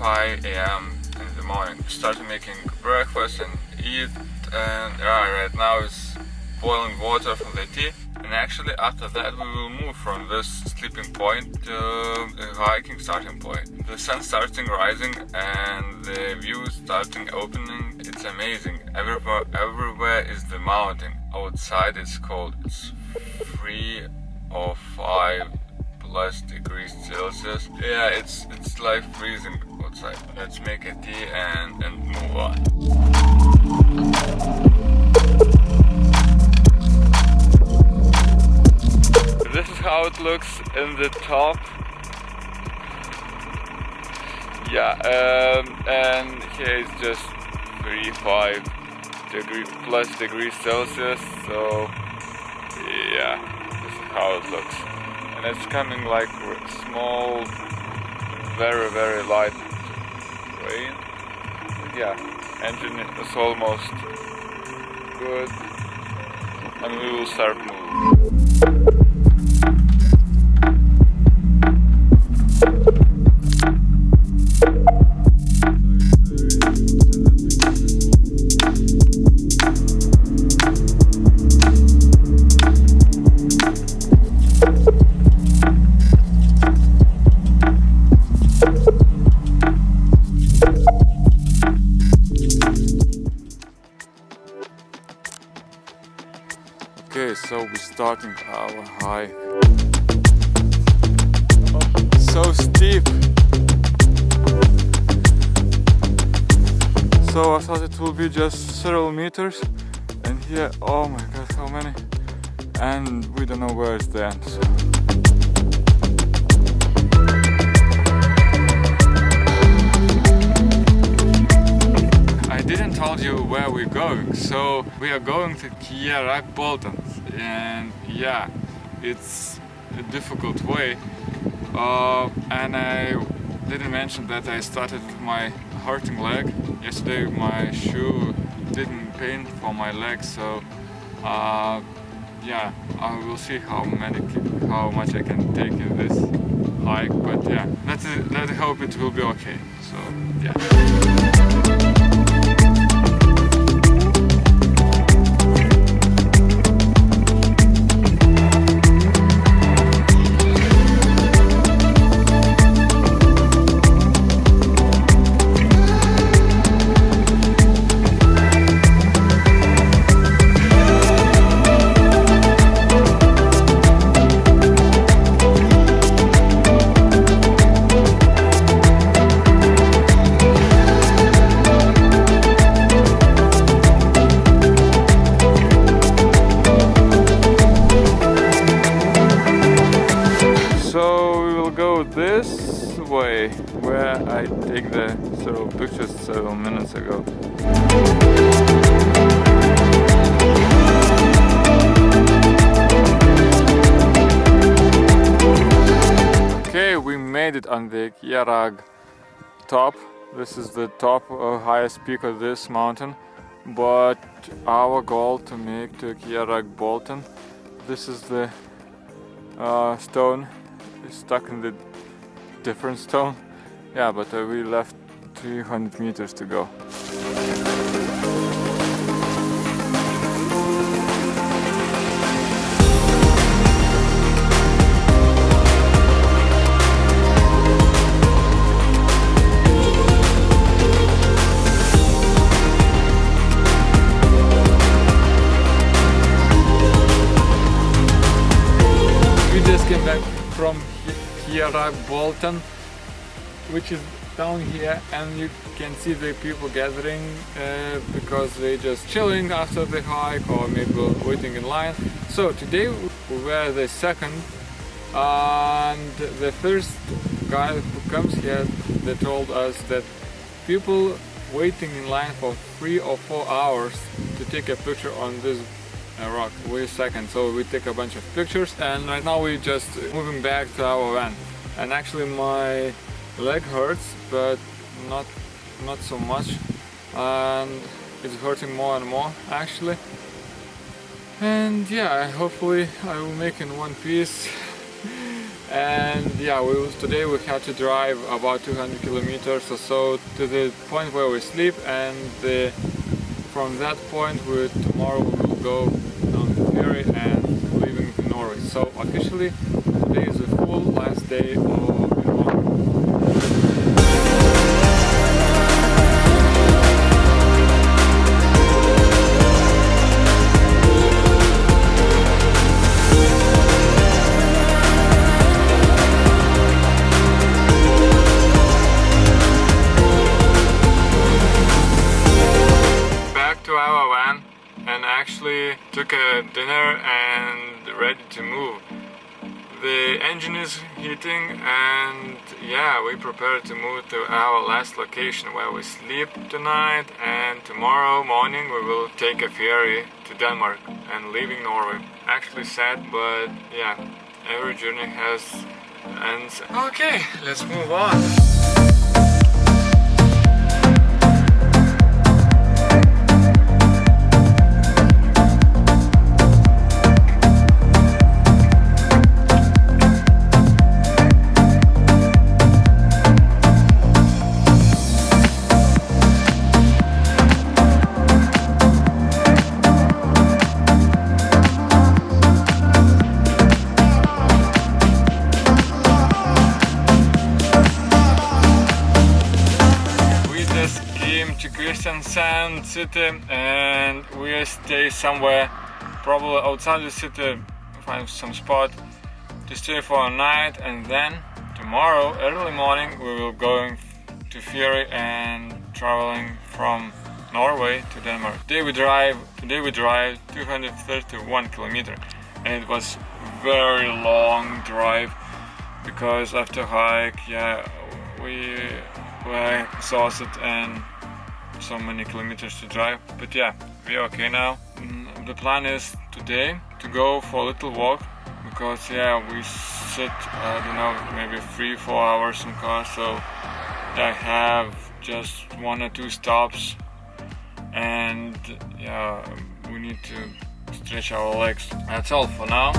5 a.m. in the morning. Started making breakfast and eat, and right now it's boiling water for the tea. And actually after that we will move from this sleeping point to the hiking starting point. The sun starting rising and the view starting opening. It's amazing. Everywhere is the mountain. Outside it's cold. It's 3 or 5 plus degrees Celsius. Yeah, it's like freezing outside. Let's make a tea and move on. This is how it looks in the top. Yeah, and here it's just 3-5 degrees Celsius. So yeah, this is how it looks. And it's coming like small, very light rain. Yeah, engine is almost good, and we will start moving. Okay, so we're starting our hike. Oh, so steep. So I thought it will be just several meters, and here, oh my god, how many? And we don't know where it's the end. So. I didn't tell you where we're going, so we are going to Kjeragbolten, and yeah, it's a difficult way, and I didn't mention that I started my hurting leg. Yesterday my shoe didn't pain for my leg, so yeah, I will see how much I can take in this hike, but yeah, let's hope it will be okay, so yeah. This way, where I take the several pictures several minutes ago. Okay, we made it on the Kjerag top. This is the top highest peak of this mountain, but our goal to make to Kjeragbolten, this is the stone is stuck in the different stone. Yeah, but we left 300 meters to go. We just came back from Kjeragbolten, which is down here, and you can see the people gathering because they're just chilling after the hike or maybe waiting in line. So today we were the second, and the first guy who comes here, they told us that people waiting in line for 3 or 4 hours to take a picture on this rock. We're second, so we take a bunch of pictures, and right now we're just moving back to our van. And actually my leg hurts, but not so much, and it's hurting more and more actually. And yeah, hopefully I will make in one piece And yeah, today we had to drive about 200 kilometers or so to the point where we sleep, and from that point tomorrow we will go down the ferry and leaving Norway. So officially today is the full last day of Norway. And actually took a dinner and ready to move. The engine is heating, and yeah, we prepared to move to our last location where we sleep tonight, and tomorrow morning we will take a ferry to Denmark and leaving Norway. Actually sad, but yeah, every journey has ends. Okay, let's move on. Sand city, and we stay somewhere probably outside the city, find some spot to stay for a night, and then tomorrow early morning we will going to ferry and traveling from Norway to Denmark. Today we drive 231 kilometers, and it was very long drive because after hike, yeah, we were exhausted and so many kilometers to drive, but yeah, we're okay now. The plan is today to go for a little walk, because yeah, we sit, I don't know, maybe 3-4 hours in car, so I have just 1 or 2 stops, and yeah, we need to stretch our legs. That's all for now.